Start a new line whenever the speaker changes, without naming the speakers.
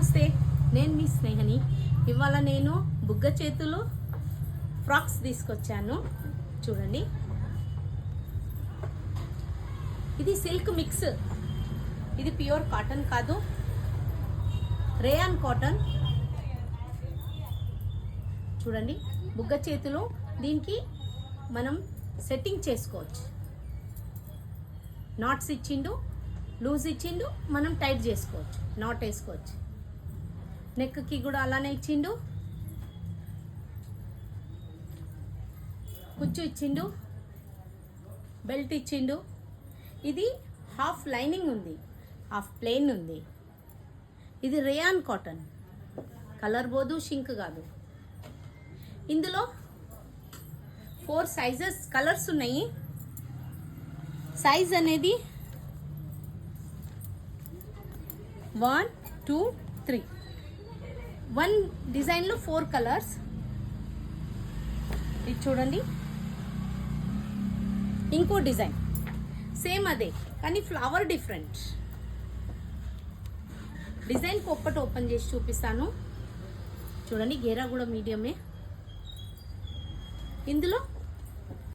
నమస్తే, నేను మీ స్నేహని. ఇవాళ నేను బుగ్గ చేతులు ఫ్రాక్స్ తీసుకొచ్చాను. చూడండి, ఇది సిల్క్ మిక్స్. ఇది ప్యూర్ కాటన్ కాదు, రేయాన్ కాటన్. చూడండి, బుగ్గ చేతులు. దీనికి మనం సెట్టింగ్ చేసుకోవచ్చు. నాట్స్ ఇచ్చిండు, లూజ్ ఇచ్చిండు, మనం టైట్ చేసుకోవచ్చు, నాట్ వేసుకోవచ్చు. నెక్కి కూడా అలానే ఇచ్చిండు, కుచ్చు ఇచ్చిండు, బెల్ట్ ఇచ్చిండు. ఇది హాఫ్ లైనింగ్ ఉంది, హాఫ్ ప్లెయిన్ ఉంది. ఇది రేయాన్ కాటన్, కలర్ పోదు, షింక్ కాదు. ఇందులో 4 సైజెస్ కలర్స్ ఉన్నాయి. సైజ్ అనేది 1, 2, 3. 1 డిజైన్లో 4 కలర్స్. ఇది చూడండి, ఇంకో డిజైన్ సేమ్ అదే, కానీ ఫ్లవర్ డిఫరెంట్. డిజైన్కి ఒక్కటి ఓపెన్ చేసి చూపిస్తాను. చూడండి, గేరా కూడా మీడియమే. ఇందులో